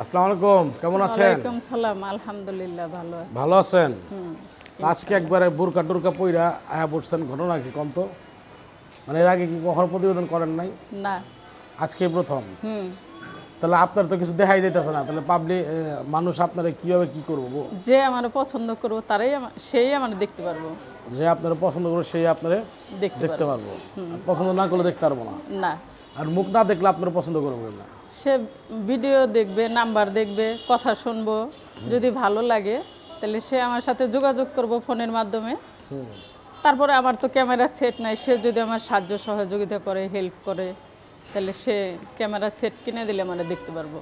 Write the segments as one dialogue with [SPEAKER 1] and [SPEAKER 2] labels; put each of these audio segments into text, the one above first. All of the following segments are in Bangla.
[SPEAKER 1] আসসালামু আলাইকুম, কেমন আছেন?
[SPEAKER 2] ওয়ালাইকুম সালাম, আলহামদুলিল্লাহ ভালো আছি।
[SPEAKER 1] ভালো আছেন?
[SPEAKER 2] হুম।
[SPEAKER 1] আজকে একবারে বোরকা টোরকা পইরা আয়া পড়ছেন, ঘটনা কি কম তো? মানে এর আগে কি কখনো প্রতিবেদন করেন নাই?
[SPEAKER 2] না।
[SPEAKER 1] আজকে প্রথম?
[SPEAKER 2] হুম।
[SPEAKER 1] তাহলে আপনার তো কিছু দেখাই দিতেছে না, তাহলে পাবলিক মানুষ আপনারা কিভাবে কি করবো?
[SPEAKER 2] যে আমার পছন্দ করবো তারাই সেই আমার দেখতে পারবো।
[SPEAKER 1] যে আপনারা পছন্দ করে সেই আপনারা দেখতে পারবো, আর পছন্দ না করলে দেখতে পারবো না।
[SPEAKER 2] না,
[SPEAKER 1] আর মুখ না দেখলে আপনারা পছন্দ করবেন না।
[SPEAKER 2] সে ভিডিও দেখবে, নাম্বার দেখবে, কথা শুনবো, যদি ভালো লাগে তাহলে সে আমার সাথে যোগাযোগ করবো ফোনের মাধ্যমে।
[SPEAKER 1] হুম।
[SPEAKER 2] তারপরে আমার তো ক্যামেরা সেট নাই, সে যদি আমার সাহায্য সহযোগিতা করে, হেল্প করে, তাহলে সে ক্যামেরা সেট কিনে দিলে মানে দেখতে পারবো।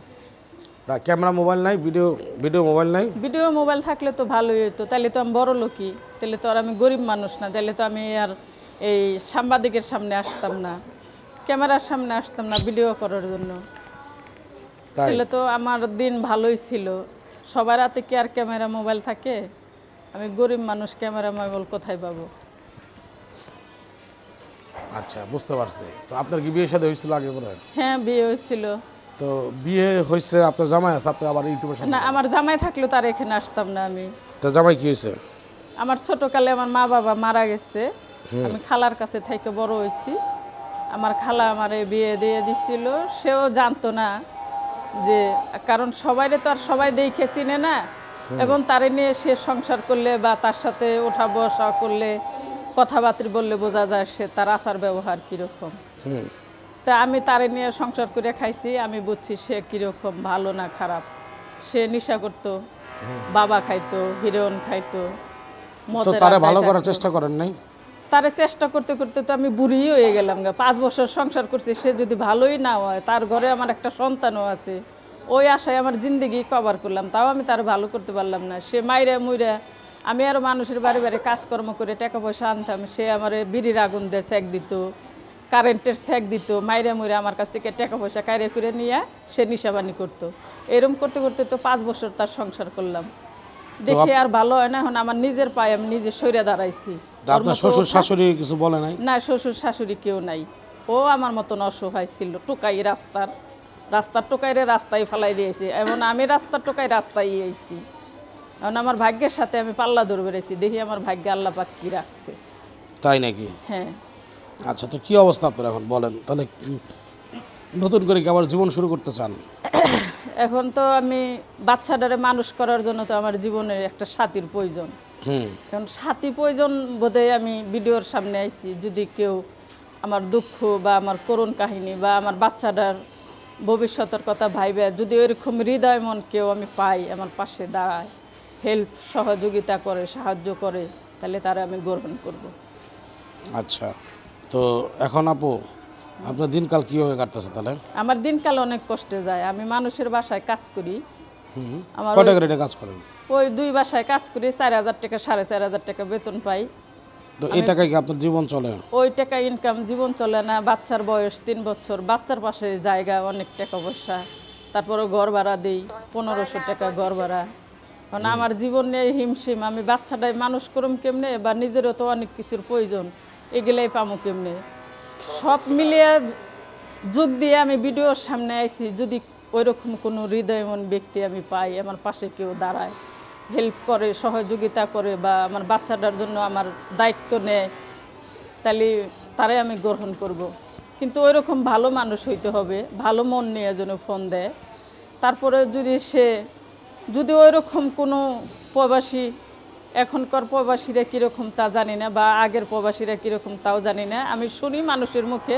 [SPEAKER 1] তা ক্যামেরা মোবাইল নাই, ভিডিও মোবাইল নাই?
[SPEAKER 2] ভিডিও মোবাইল থাকলে তো ভালোই হতো, তাহলে তো আমি বড় লোকই, তাহলে তো আর আমি গরিব মানুষ না, তাহলে তো আমি আর এই সাংবাদিকের সামনে আসতাম না, ক্যামেরার সামনে আসতাম না ভিডিও করার জন্য।
[SPEAKER 1] তাই?
[SPEAKER 2] তাহলে তো আমার দিন ভালোই ছিল। সবার হাতে কি আর ক্যামেরা মোবাইল থাকে? আমি গরিব মানুষ, ক্যামেরা মোবাইল কোথায় পাবো?
[SPEAKER 1] আচ্ছা, বুঝতে পারছি। তো আপনার কি বিয়ের সাথে হয়েছিল আগে পরে?
[SPEAKER 2] হ্যাঁ, বিয়ে হয়েছিল।
[SPEAKER 1] তো বিয়ে হয়েছে, আপনার জামাই আছে, আপনি আবার ইউটিউবের সাথে?
[SPEAKER 2] না, আমার জামাই থাকলেও তার এখানে আসতাম না আমি।
[SPEAKER 1] তো জামাই কি হয়েছে?
[SPEAKER 2] আমার ছোটকালে আমার মা বাবা মারা গেছে, আমি খালার কাছে থেকে বড় হয়েছি। আমার খালা আমারে বিয়ে দিয়ে দিছিল, সেও জানতো না যে, কারণ সবাইরে তো আর সবাই দেখে চিনে না, এবং তারে নিয়ে সে সংসার করলে বা তার সাথে ওঠা বসা করলে, কথাবার্তা বললে বোঝা যায় সে তার আচার ব্যবহার কীরকম।
[SPEAKER 1] হুম।
[SPEAKER 2] তা আমি তারে নিয়ে সংসার করে খাইছি, আমি বুঝছি সে কীরকম, ভালো না খারাপ। সে নেশা করতো, বাবা খাইতো, হিরোইন খাইতো,
[SPEAKER 1] তো
[SPEAKER 2] মদের
[SPEAKER 1] তারে ভালো
[SPEAKER 2] আড্ডায়
[SPEAKER 1] করার
[SPEAKER 2] থাকতো।
[SPEAKER 1] চেষ্টা করেন নাই?
[SPEAKER 2] তারে চেষ্টা করতে করতে তো আমি বুড়ি হয়ে গেলাম গা। 5 বছর সংসার করছি, সে যদি ভালোই না হয়, তার ঘরে আমার একটা সন্তানও আছে, ওই আশায় আমার জিন্দগি কভার করলাম, তাও আমি তার ভালো করতে পারলাম না। সে মাইরা মুইরা, আমি আরও মানুষের বাড়ি বাড়ি কাজকর্ম করে টাকা পয়সা আনতাম, সে আমার বিড়ির আগুন দিয়ে সেক দিত, কারেন্টের সেক দিত, মাইরা মুইরা আমার কাছ থেকে টাকা পয়সা কায়রে করে নিয়ে সে নিশাবানি করতো। এরম করতে করতে তো 5 বছর তার সংসার করলাম, দেখে আর ভালো হয় না। এখন আমার নিজের পায়ে আমি নিজে সইরে দাঁড়াইছি।
[SPEAKER 1] তা আপনার শ্বশুর শাশুড়ি কিছু বলে নাই?
[SPEAKER 2] না, শ্বশুর শাশুড়ি কেউ নাই। ও আমার মতন অসহায় ছিল, টোকাই রাস্তার টোকাইরে রাস্তায় ফেলাই দিয়েছি, এমন আমি রাস্তার টোকাই রাস্তায় আইছি। এখন আমার ভাগ্যের সাথে আমি পাল্লা ধরে বেড়েছি, দেখি আমার ভাগ্যে আল্লাহ পাক কি রাখছে।
[SPEAKER 1] তাই নাকি?
[SPEAKER 2] হ্যাঁ।
[SPEAKER 1] আচ্ছা, তো কি অবস্থা আপনার এখন বলেন, তাহলে নতুন করে কি আবার জীবন শুরু করতে চান?
[SPEAKER 2] এখন তো আমি বাচ্চাটারে মানুষ করার জন্য তো আমার জীবনের একটা সাথীর প্রয়োজন।
[SPEAKER 1] হুম।
[SPEAKER 2] এখন সাথী প্রয়োজন বোধহয় আমি ভিডিওর সামনে আইছি, যদি কেউ আমার দুঃখ বা আমার করুণ কাহিনী বা আমার বাচ্চাটার ভবিষ্যতের কথা ভাইবে যদি ওইরকম হৃদয় মন কেউ আমি পাই, আমার পাশে দাঁড়ায়, হেল্প সহযোগিতা করে, সাহায্য করে, তাহলে তারা আমি গ্রহণ করব।
[SPEAKER 1] আচ্ছা, তো এখন আপু আপনার দিনকাল কীভাবে কাটতেছে তাহলে?
[SPEAKER 2] আমার দিনকাল অনেক কষ্টে যায়। আমি মানুষের বাসায় কাজ করি।
[SPEAKER 1] হুম।
[SPEAKER 2] আমার
[SPEAKER 1] কত করে এটা কাজ করেন?
[SPEAKER 2] ওই 2 বাসায় কাজ করি, 4,000 টাকা 4,500 টাকা বেতন পাই।
[SPEAKER 1] তো এই টাকায় কি আপনার জীবন চলে?
[SPEAKER 2] ওই টাকা ইনকাম, জীবন চলে না। বাচ্চার বয়স 3 বছর, বাচ্চার পাশে জায়গা, অনেক টাকা পয়সা, তারপরে ঘর ভাড়া দিই 1500 টাকা ঘর ভাড়া। কারণ আমার জীবন নিয়ে হিমশিম, আমি বাচ্চাটাই মানুষ করুম কেমনে, বা নিজেরও তো অনেক কিছুর প্রয়োজন, এগুলাই পামো কেমনে। সব মিলিয়ে যোগ দিয়ে আমি ভিডিওর সামনে আইছি, যদি ওইরকম কোনো হৃদয়মন ব্যক্তি আমি পাই, আমার পাশে কেউ দাঁড়ায়, হেল্প করে, সহযোগিতা করে, বা আমার বাচ্চাটার জন্য আমার দায়িত্ব নেয়, তাহলে তারাই আমি গ্রহণ করব। কিন্তু ওইরকম ভালো মানুষ হইতে হবে, ভালো মন নিয়ে যেন ফোন দেয়। তারপরে যদি ওইরকম কোনো প্রবাসী, এখনকার প্রবাসীরা কীরকম তা জানি না, বা আগের প্রবাসীরা কীরকম তাও জানি না, আমি শুনি মানুষের মুখে,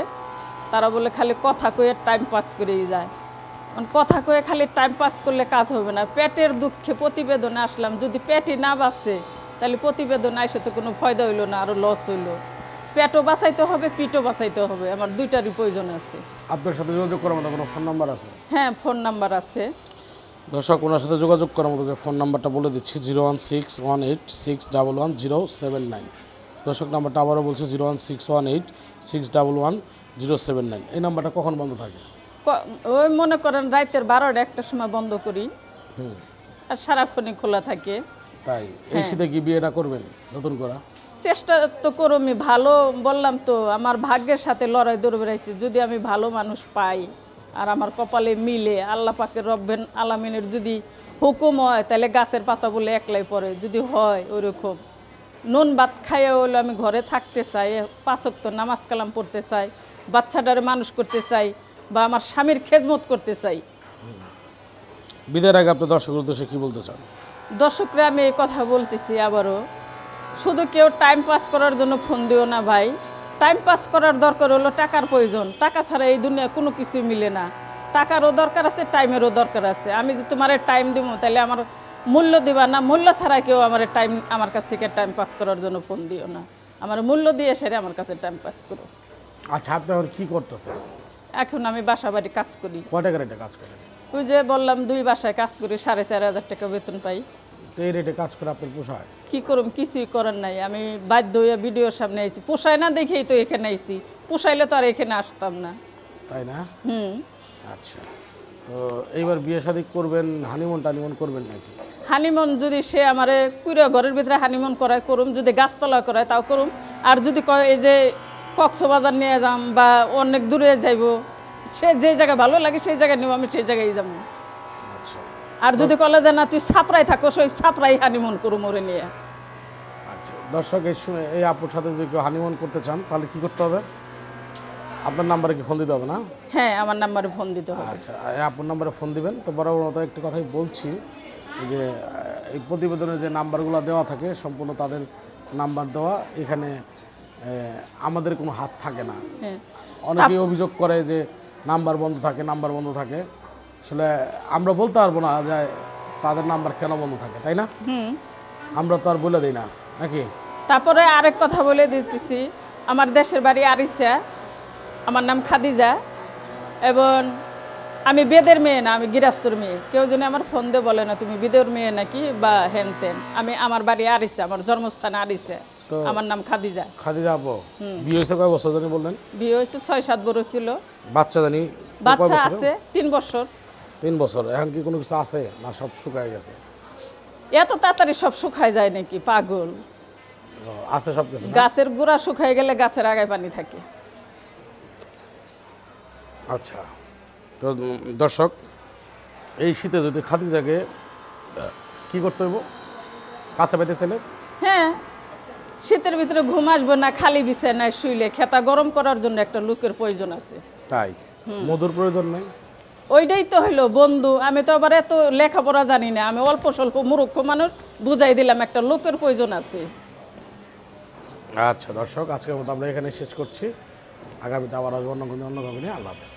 [SPEAKER 2] তারা বলে খালি কথা কয়ে টাইম পাস করেই যায়। কথা কয়ে খালি টাইম পাস করলে কাজ হবে না। পেটের দুঃখে প্রতিবেদনে আসলাম, যদি পেটই না বাঁচে তাহলে প্রতিবেদনে এসে তো কোনো ফায়দা হইলো না, আরও লস হইলো। পেটও বাঁচাইতে হবে, পিঠও বাঁচাইতে হবে, আমার দুইটারই প্রয়োজন আছে।
[SPEAKER 1] আপনার সাথে যোগাযোগ করার মতো কোনো ফোন নাম্বার আছে?
[SPEAKER 2] হ্যাঁ, ফোন নাম্বার আছে।
[SPEAKER 1] দর্শক, ওনার সাথে যোগাযোগ করার মতো যে ফোন নাম্বারটা বলে দিচ্ছি, 01618611079। দর্শক, নাম্বারটা আবারও বলছি, 01618611079। এই নাম্বারটা কখন বন্ধ থাকে?
[SPEAKER 2] ওই মনে করেন রাতের 12টা 1টার সময় বন্ধ করি,
[SPEAKER 1] হুম।
[SPEAKER 2] আর সারাক্ষণই খোলা থাকে।
[SPEAKER 1] তাই এই শীতে কি বিয়েটা করবেন নতুন করা?
[SPEAKER 2] চেষ্টা তো করমি, ভালো বললাম তো, আমার ভাগ্যের সাথে লড়াই দৌড় বেড়াইছি, যদি আমি ভালো মানুষ পাই আর আমার কপালে মিলে আল্লাহ পাকের রব্বেন আলামিনের যদি হুকুম হয় তাহলে গাছের পাতা বলে একলাই পড়ে, যদি হয় ওইরকম নুন ভাত খাইয়ে হলো আমি ঘরে থাকতে চাই, 5 ওয়াক্ত নামাজ কালাম পড়তে চাই, বাচ্চাটারে মানুষ করতে চাই, বা আমার স্বামীর খেজমত করতে চাই।
[SPEAKER 1] বিদায়ের আগে আপনি দর্শকের উদ্দেশ্যে কি বলতে চান?
[SPEAKER 2] দর্শকরা আমি এই কথা বলতেছি আবারও, শুধু কেউ টাইম পাস করার জন্য ফোন দিও না ভাই। টাইম পাস করার দরকার হলো টাকার প্রয়োজন, টাকা ছাড়া এই দুনিয়া কোনো কিছু মিলে না। টাকারও দরকার আছে, টাইমেরও দরকার আছে। আমি যে তোমার টাইম দিব তাহলে আমার মূল্য দিবা না, মূল্য ছাড়া কেউ আমার টাইম আমার কাছ থেকে টাইম পাস করার জন্য ফোন দিও না। আমার মূল্য দিয়ে সেরে আমার কাছে টাইম পাস করো।
[SPEAKER 1] আচ্ছা, আপনি এখন কি করতেছেন?
[SPEAKER 2] এখন আমি বাসা বাড়ি কাজ করি।
[SPEAKER 1] কয় টাকার এটা কাজ করেন?
[SPEAKER 2] ওই যে বললাম 2 বাসায় কাজ করি, 4,500 টাকা বেতন পাই।
[SPEAKER 1] তো এই রেটে কাজ করে আপনার পোষায়?
[SPEAKER 2] কি করুম, কিছুই করার নাই। আমি বাধ্য হয়ে ভিডিওর সামনে আইছি, পোষায় না দেখেই তো এখানে আইছি। পোষাইলে তো আর এখানে আসতাম না।
[SPEAKER 1] তাই না?
[SPEAKER 2] হুম।
[SPEAKER 1] আচ্ছা, তো এইবার বিয়ে শাদী করবেন, হানিমুন টানিমুন করবেন নাকি?
[SPEAKER 2] হানিমুন যদি সে আমারে কুইরা ঘরের ভিতরে হানিমুন করায় করুম, যদি গাছতলা করায় তাও করুম। আর যদি কয় এই যে কক্সবাজার নিয়ে যাম বা অনেক দূরে যাইব, সে যে জায়গা ভালো লাগে সেই জায়গায় নিব, আমি সেই জায়গায় যাবো।
[SPEAKER 1] আচ্ছা
[SPEAKER 2] আর যদি কলে যে না তুই ছাপড়াই থাকো, ওই ছাপড়াই হানিমুন করুম ওরে নিয়ে।
[SPEAKER 1] আচ্ছা, দর্শক এই আপুর সাথে যদি কেউ হানিমুন করতে চান তাহলে কি করতে হবে? আপনার নাম্বারে কি ফোন দিতে হবে না?
[SPEAKER 2] হ্যাঁ, আমার নাম্বারে ফোন দিতে হবে।
[SPEAKER 1] আচ্ছা, এই আপুর নাম্বারে ফোন দিবেন। তো বরাবর মতো একটি কথাই বলছি যে এই প্রতিবেদনে যে নাম্বারগুলো দেওয়া থাকে সম্পূর্ণ তাদের নাম্বার দেওয়া, এখানে আমাদের কোনো হাত থাকে না।
[SPEAKER 2] হ্যাঁ,
[SPEAKER 1] অনেকেই অভিযোগ করে যে নাম্বার বন্ধ থাকে, নাম্বার বন্ধ থাকে। আসলে আমরা বলতে পারবো না যে তাদের নাম্বার কেন বন্ধ থাকে, তাই না?
[SPEAKER 2] হুম।
[SPEAKER 1] আমরা তো আর বলে দিই না নাকি?
[SPEAKER 2] তারপরে আরেক কথা বলে দিতেছি, আমার দেশের বাড়ি আরিসা, আমার নাম খাদিজা, এবং আমি বেদের মেয়ে না, আমি গৃহস্থর মেয়ে। কেউ যেন আমার ফোন দিয়ে বলে না তুমি বেদের মেয়ে নাকি বা হেন তেন। আমার বাড়ি আরিসা, আমার জন্মস্থান আরিসা, আমার নাম খাদিজা।
[SPEAKER 1] খাদিজা আপু, বিয়ে হয়েছে কয় বছর জানি বললেন?
[SPEAKER 2] বিয়ে হয়েছে 6-7 বছর ছিল।
[SPEAKER 1] বাচ্চা জানি?
[SPEAKER 2] বাচ্চা আছে 3 বছর।
[SPEAKER 1] 3 বছর। এখন কি কোনো কিছু আছে না সব শুকায় গেছে?
[SPEAKER 2] এত তাড়াতাড়ি সব শুকায় যায় নাকি, পাগল?
[SPEAKER 1] আছে সব কিছু?
[SPEAKER 2] গাছের গোড়া শুকায় গেলে গাছের আগায় পানি থাকে।
[SPEAKER 1] আচ্ছা, তো দর্শক, এই শীতে যদি খাদিজাকে কি করতে হইব? কাছে পাইতেছিলে?
[SPEAKER 2] হ্যাঁ, শীতের ভিতরে ঘুম আসবে না, খালি বিছানায় শুইলে খেতা গরম করার জন্য একটা লোকের প্রয়োজন আছে।
[SPEAKER 1] তাই? মধুর প্রয়োজন নেই?
[SPEAKER 2] ওইটাই তো হইলো বন্ধু। আমি তো আবার এত লেখাপড়া জানি না, আমি অল্প স্বল্প মূর্খ মানুষ, বুঝাই দিলাম একটা লোকের প্রয়োজন আছে।
[SPEAKER 1] আচ্ছা দর্শক, আজকের মতো আমরা এখানে শেষ করছি। আগামীতে আবার আসবো অন্য কোনো অন্য কাউকে নিয়ে। আল্লাহ হাফেজ।